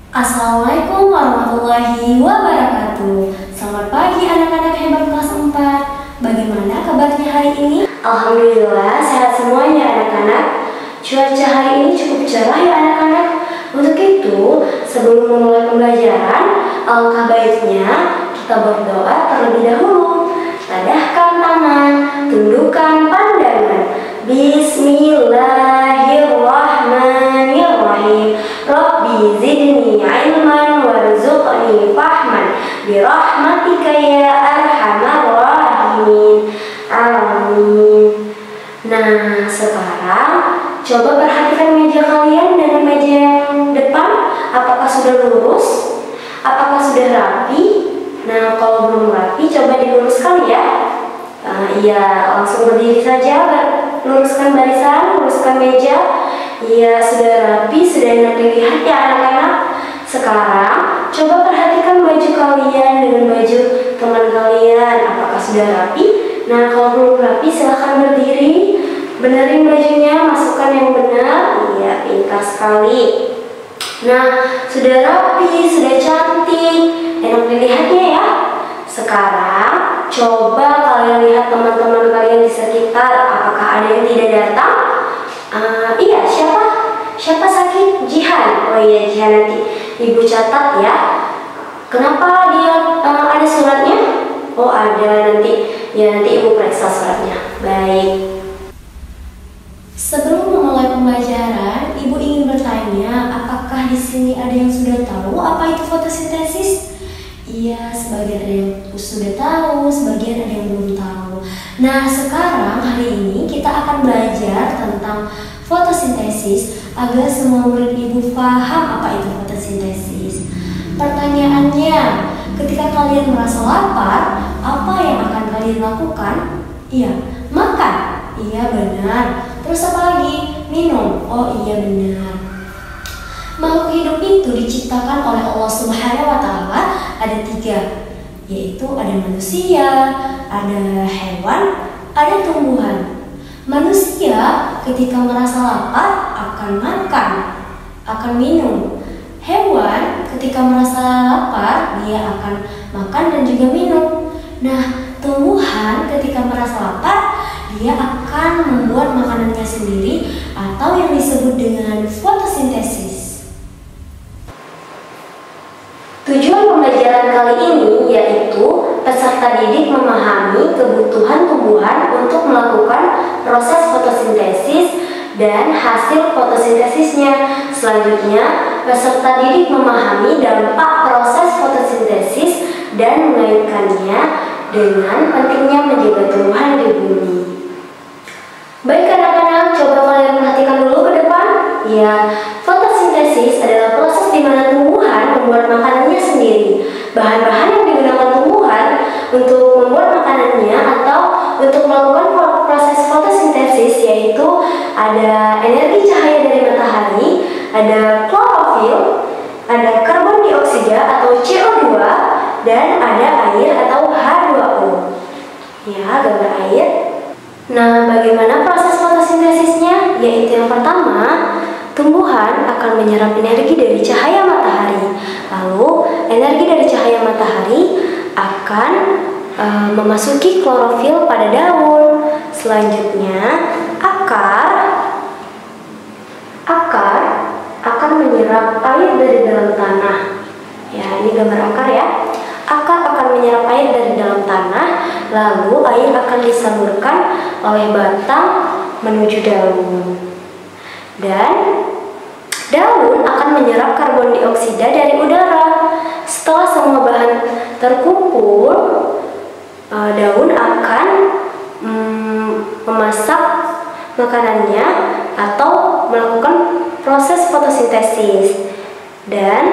Assalamualaikum warahmatullahi wabarakatuh. Selamat pagi anak-anak hebat kelas 4. Bagaimana kabarnya hari ini? Alhamdulillah sehat semuanya anak-anak. Cuaca hari ini cukup cerah ya anak-anak. Untuk itu, sebelum memulai pembelajaran, alangkah baiknya kita berdoa terlebih dahulu. Tadahkan tangan, tundukkan pandangan. Bismillahirrahmanirrahim. Rabbi zidni ilman warzuqni fahman birahmatika ya arhamar rahimin. Amin. Nah, sekarang coba perhatikan meja kalian dengan meja yang depan. Apakah sudah lurus? Apakah sudah rapi? Nah, kalau belum rapi, coba diluruskan ya. Iya, langsung berdiri saja, luruskan barisan, luruskan meja. Iya, sudah rapi, sudah enak dilihat ya anak-anak. Sekarang, coba perhatikan baju kalian dengan baju teman kalian. Apakah sudah rapi? Nah, kalau belum rapi, silahkan berdiri. Benerin bajunya, masukkan yang benar. Iya, pintar sekali. Nah, sudah rapi, sudah cantik, enak dilihatnya ya. Sekarang, coba kalian lihat teman-teman kalian di sekitar. Apakah ada yang tidak datang? Iya, siapa sakit? Jihan. Oh iya, Jihan, nanti Ibu catat ya. Kenapa dia ada suratnya? Oh ada, nanti Ibu periksa suratnya. Baik. Sebelum memulai pembelajaran, Ibu ingin bertanya, apakah di sini ada yang sudah tahu apa itu fotosintesis? Iya, sebagian ada yang sudah tahu, sebagian ada yang belum tahu. Nah, sekarang hari ini kita akan belajar tentang fotosintesis agar semua murid Ibu paham apa itu fotosintesis. Pertanyaannya, ketika kalian merasa lapar, apa yang akan kalian lakukan? Iya, makan. Iya, benar. Terus apa lagi? Minum. Oh iya, benar. Makhluk hidup itu diciptakan oleh Allah Subhanahu wa Ta'ala ada 3, yaitu ada manusia, ada hewan, ada tumbuhan. Manusia ketika merasa lapar akan makan, akan minum. Hewan ketika merasa lapar dia akan makan dan juga minum. Nah, tumbuhan ketika merasa lapar dia akan membuat makanannya sendiri atau yang disebut dengan fotosintesis. Tujuan pembelajaran kali ini yaitu peserta didik memahami kebutuhan tumbuhan untuk melakukan proses fotosintesis dan hasil fotosintesisnya. Selanjutnya, peserta didik memahami dampak proses fotosintesis dan mengaitkannya dengan pentingnya menjaga tumbuhan di bumi. Baik anak-anak, coba kalian perhatikan dulu ke depan. Ya, fotosintesis adalah proses di mana tumbuhan membuat makanannya sendiri. Bahan-bahan yang digunakan tumbuhan untuk membuat makanannya atau untuk melakukan proses fotosintesis yaitu ada energi cahaya dari matahari, ada klorofil, ada karbon dioksida atau CO2, dan ada air atau H2O. Ya, gambar air. Nah, bagaimana proses fotosintesisnya? Yaitu yang pertama, tumbuhan akan menyerap energi dari cahaya matahari. Lalu, energi dari cahaya matahari akan memasuki klorofil pada daun. Selanjutnya, akar akan menyerap air dari dalam tanah. Ya, ini gambar akar ya. Akar akan menyerap air dari dalam tanah, lalu air akan disalurkan oleh batang menuju daun. Dan daun akan menyerap karbon dioksida dari udara. Setelah semua bahan terkumpul, daun akan memasak makanannya atau melakukan proses fotosintesis. Dan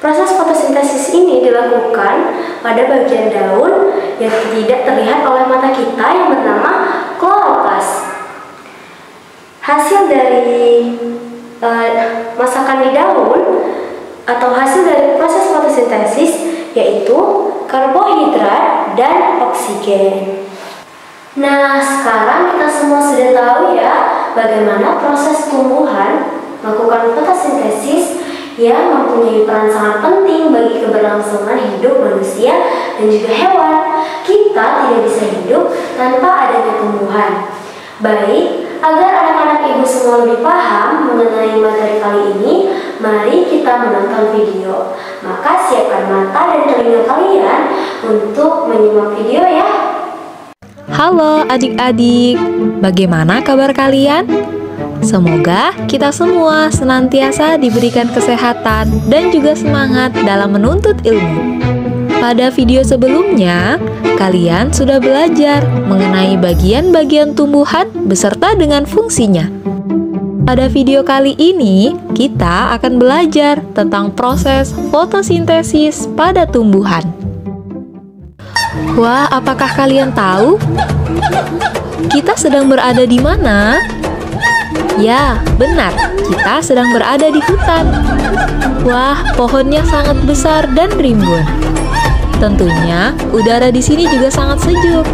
proses fotosintesis ini dilakukan pada bagian daun yang tidak terlihat oleh mata kita yang bernama kloroplas. Hasil dari masakan di daun atau hasil dari proses fotosintesis yaitu karbohidrat dan oksigen. Nah, sekarang kita semua sudah tahu ya bagaimana proses tumbuhan melakukan fotosintesis yang mempunyai peran sangat penting bagi keberlangsungan hidup manusia dan juga hewan. Kita tidak bisa hidup tanpa adanya tumbuhan. Baik, agar anak-anak ibu semua lebih paham mengenai materi kali ini, mari kita menonton video. Maka siapkan mata dan telinga kalian untuk menyimak video ya. Halo adik-adik, bagaimana kabar kalian? Semoga kita semua senantiasa diberikan kesehatan dan juga semangat dalam menuntut ilmu. Pada video sebelumnya, kalian sudah belajar mengenai bagian-bagian tumbuhan beserta dengan fungsinya. Pada video kali ini, kita akan belajar tentang proses fotosintesis pada tumbuhan. Wah, apakah kalian tahu? Kita sedang berada di mana? Ya, benar, kita sedang berada di hutan. Wah, pohonnya sangat besar dan rimbun. Tentunya, udara di sini juga sangat sejuk.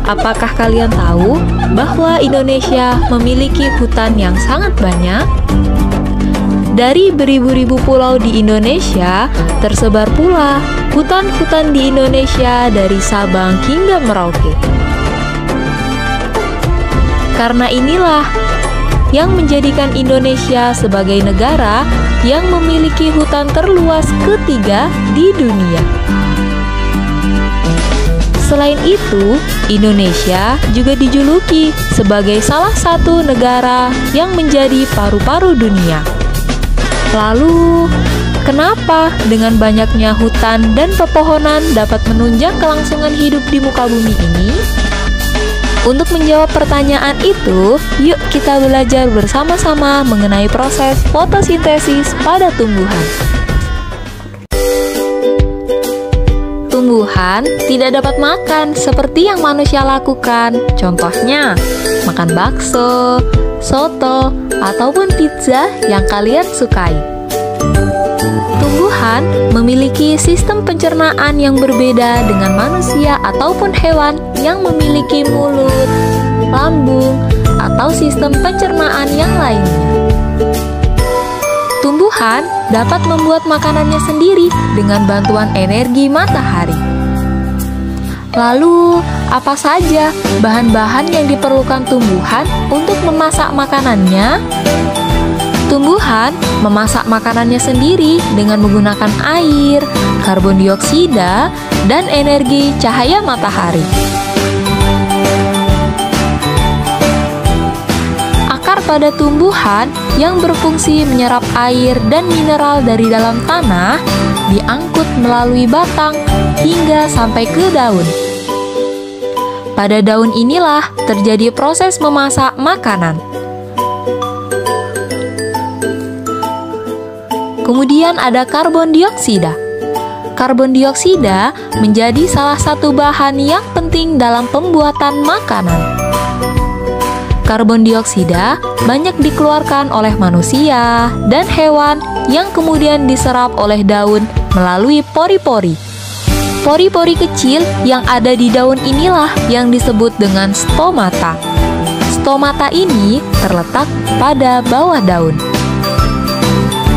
Apakah kalian tahu bahwa Indonesia memiliki hutan yang sangat banyak? Dari beribu-ribu pulau di Indonesia, tersebar pula hutan-hutan di Indonesia dari Sabang hingga Merauke. Karena inilah yang menjadikan Indonesia sebagai negara yang memiliki hutan terluas ketiga di dunia. Selain itu, Indonesia juga dijuluki sebagai salah satu negara yang menjadi paru-paru dunia. Lalu, kenapa dengan banyaknya hutan dan pepohonan dapat menunjang kelangsungan hidup di muka bumi ini? Untuk menjawab pertanyaan itu, yuk kita belajar bersama-sama mengenai proses fotosintesis pada tumbuhan. Tumbuhan tidak dapat makan seperti yang manusia lakukan. Contohnya, makan bakso, soto, ataupun pizza yang kalian sukai. Tumbuhan memiliki sistem pencernaan yang berbeda dengan manusia ataupun hewan yang memiliki mulut, lambung, atau sistem pencernaan yang lainnya. Tumbuhan dapat membuat makanannya sendiri dengan bantuan energi matahari. Lalu, apa saja bahan-bahan yang diperlukan tumbuhan untuk memasak makanannya? Tumbuhan memasak makanannya sendiri dengan menggunakan air, karbon dioksida, dan energi cahaya matahari. Akar pada tumbuhan yang berfungsi menyerap air dan mineral dari dalam tanah diangkut melalui batang hingga sampai ke daun. Pada daun inilah terjadi proses memasak makanan. Kemudian ada karbon dioksida. Karbon dioksida menjadi salah satu bahan yang penting dalam pembuatan makanan. Karbon dioksida banyak dikeluarkan oleh manusia dan hewan yang kemudian diserap oleh daun melalui pori-pori. Pori-pori kecil yang ada di daun inilah yang disebut dengan stomata. Stomata ini terletak pada bawah daun.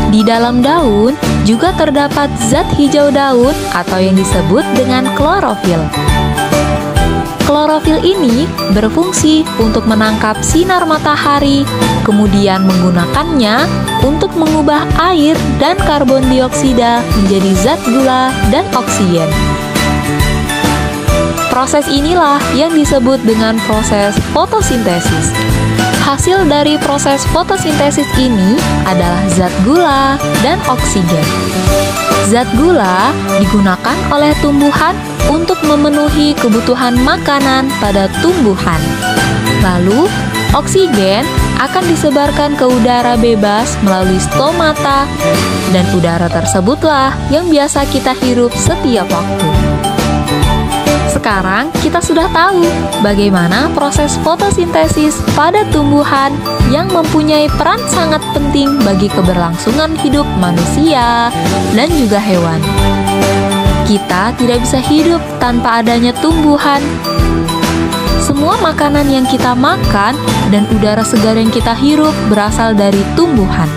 Di dalam daun juga terdapat zat hijau daun atau yang disebut dengan klorofil. Klorofil ini berfungsi untuk menangkap sinar matahari, kemudian menggunakannya untuk mengubah air dan karbon dioksida menjadi zat gula dan oksigen. Proses inilah yang disebut dengan proses fotosintesis. Hasil dari proses fotosintesis ini adalah zat gula dan oksigen. Zat gula digunakan oleh tumbuhan untuk memenuhi kebutuhan makanan pada tumbuhan. Lalu, oksigen akan disebarkan ke udara bebas melalui stomata, dan udara tersebutlah yang biasa kita hirup setiap waktu. Sekarang kita sudah tahu bagaimana proses fotosintesis pada tumbuhan yang mempunyai peran sangat penting bagi keberlangsungan hidup manusia dan juga hewan. Kita tidak bisa hidup tanpa adanya tumbuhan. Semua makanan yang kita makan dan udara segar yang kita hirup berasal dari tumbuhan.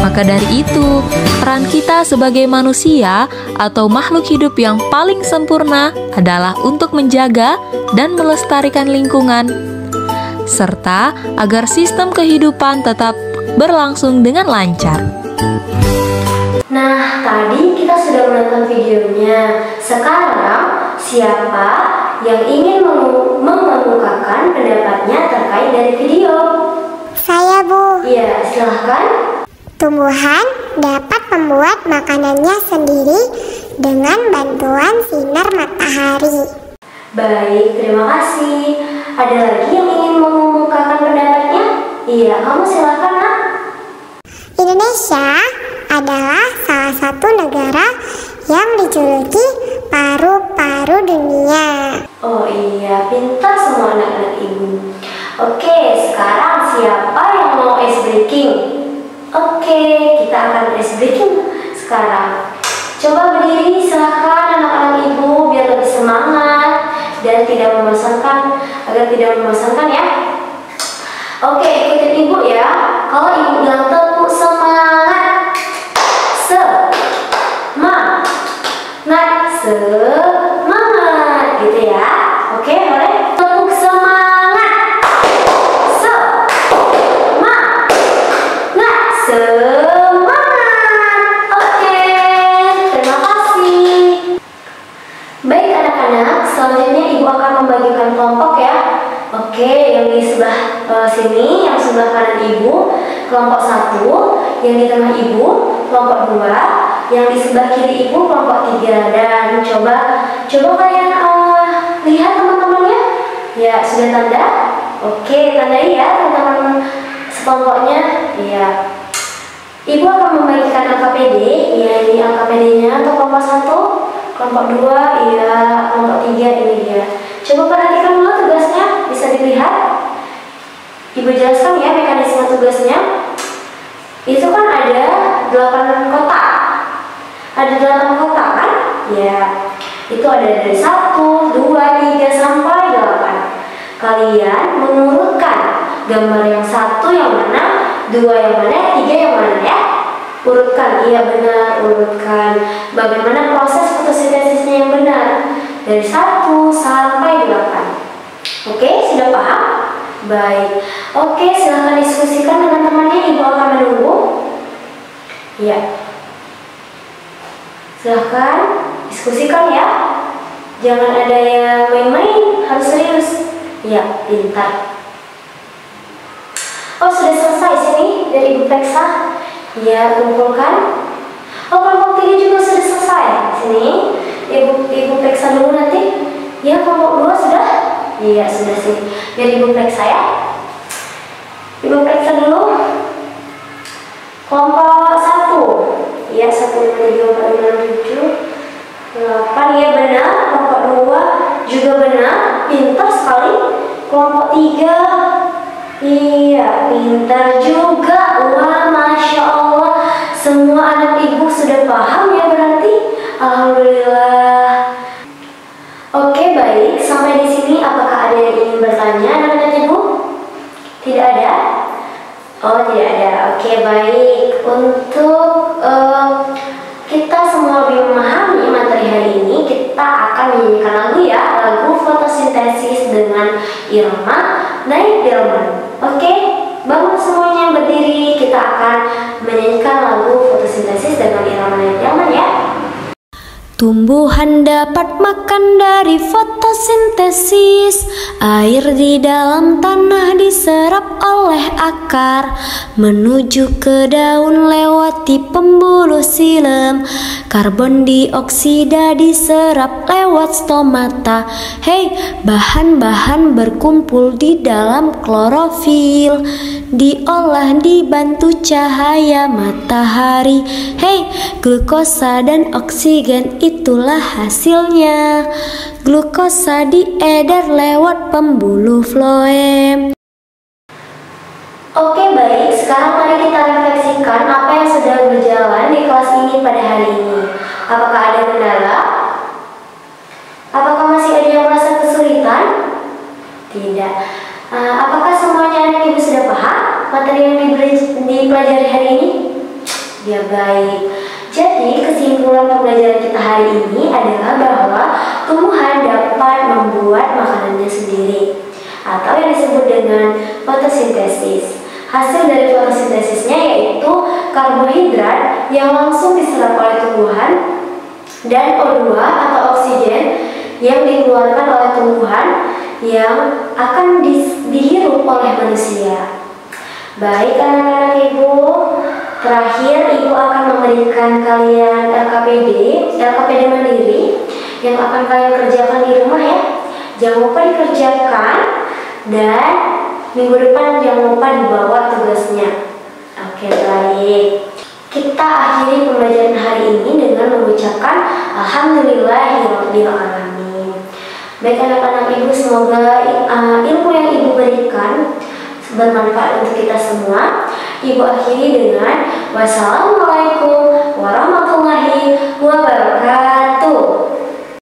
Maka dari itu, peran kita sebagai manusia atau makhluk hidup yang paling sempurna adalah untuk menjaga dan melestarikan lingkungan, serta agar sistem kehidupan tetap berlangsung dengan lancar. Nah, tadi kita sudah menonton videonya. Sekarang, siapa yang ingin mengemukakan pendapatnya terkait dari video? Saya, Bu. Iya, silahkan. Tumbuhan dapat membuat makanannya sendiri dengan bantuan sinar matahari. Baik, terima kasih. Ada lagi yang ingin mengemukakan pendapatnya? Iya, kamu silahkan, Nak. Indonesia adalah salah satu negara yang dijuluki paru-paru dunia. Oh iya, pintar semua anak-anak ibu. Oke, sekarang siapa yang mau ice breaking? Oke, kita akan ice breaking sekarang. Coba berdiri, silakan anak-anak ibu biar lebih semangat dan tidak membosankan, agar tidak membosankan ya. Oke, ikutin ibu ya. Kalau ibu bilang tepuk semangat, semangat gitu ya. Oke, boleh? Tepuk semangat, semangat. Oke, terima kasih. Baik anak-anak, selanjutnya ibu akan membagikan kelompok ya. Oke, yang di sebelah sini, yang sebelah kanan ibu, kelompok 1, yang di tengah ibu, kelompok 2, yang di sebelah kiri ibu, kelompok 3. Dan coba kalian lihat teman-temannya. Ya, sudah tanda? Oke, tandai ya teman-teman sekelompoknya. Ya. Ibu akan membagikan angka PD. Ya, ini angka PD-nya untuk kelompok 1, kelompok 2, ya, kelompok 3 ini dia. Coba perhatikan dulu tugasnya, bisa dilihat. Ibu jelaskan ya mekanisme tugasnya. Itu kan ada 8 kotak. Ada 8 kotak kan? Ya. Itu ada dari 1, 2, 3 sampai 8. Kalian mengurutkan gambar yang 1 yang mana, 2 yang mana, 3 yang mana ya? Urutkan, iya benar, urutkan. Bagaimana proses fotosintesisnya yang benar? Dari 1 sampai 8. Oke, sudah paham? Baik. Oke, silahkan diskusikan dengan temannya. Ibu akan menunggu. Ya. Silahkan diskusikan ya. Jangan ada yang main-main, harus serius. Ya, pintar. Oh, sudah selesai sini dari Ibu Peksa. Ya, kumpulkan. Oh, kelompok 3 juga sudah selesai. Sini, Ibu Peksa dulu nanti. Ya, kelompok 2 sudah. Iya, sudah sih. Biar Ibu Peksa ya. Ibu Peksa dulu. Kelompok 1. Ya, 1, 2, 3, 4, 5, 6, 7, 8. Ya, benar. Kelompok 2 juga benar. Pintar sekali. Kelompok 3. Iya, pintar juga. Wah, Masya Allah. Semua anak ibu sudah paham ya berarti. Alhamdulillah. Oke, baik. Sampai di sini apakah ada yang ingin bertanya anak-anak ibu? Tidak ada? Oh, tidak ada. Oke, baik. Untuk kita semua lebih memahami materi hari ini, kita akan menyanyikan lagu ya. Lagu fotosintesis dengan irama naik delman. Oke, bangun semuanya berdiri. Kita akan menyanyikan lagu fotosintesis dengan irama naik delman ya. Tumbuhan dapat makan dari fotosintesis. Air di dalam tanah diserap oleh akar menuju ke daun lewati pembuluh silem. Karbon dioksida diserap lewat stomata. Hei, bahan-bahan berkumpul di dalam klorofil, diolah dibantu cahaya matahari. Hei, glukosa dan oksigen itulah hasilnya. Glukosa diedar lewat pembuluh floem. Oke, baik. Sekarang mari kita refleksikan apa yang sudah berjalan di kelas ini pada hari ini. Apakah ada kendala? Apakah masih ada yang merasa kesulitan? Tidak. Apakah semuanya anak ibu sudah paham materi yang dipelajari hari ini? biar baik. Jadi kesimpulan pembelajaran kita hari ini adalah bahwa tumbuhan dapat membuat makanannya sendiri atau yang disebut dengan fotosintesis. Hasil dari fotosintesisnya yaitu karbohidrat yang langsung diserap oleh tumbuhan dan O2 atau oksigen yang dikeluarkan oleh tumbuhan yang akan dihirup oleh manusia. Baik anak-anak Ibu, terakhir Ibu akan memberikan kalian LKPD mandiri yang akan kalian kerjakan di rumah ya. Jangan lupa dikerjakan dan minggu depan jangan lupa dibawa tugasnya. Oke, baik. Kita akhiri pembelajaran hari ini dengan mengucapkan Alhamdulillahirabbil alamin. Baik anak-anak Ibu, semoga ilmu yang Ibu berikan bermanfaat untuk kita semua. Ibu akhiri dengan wassalamualaikum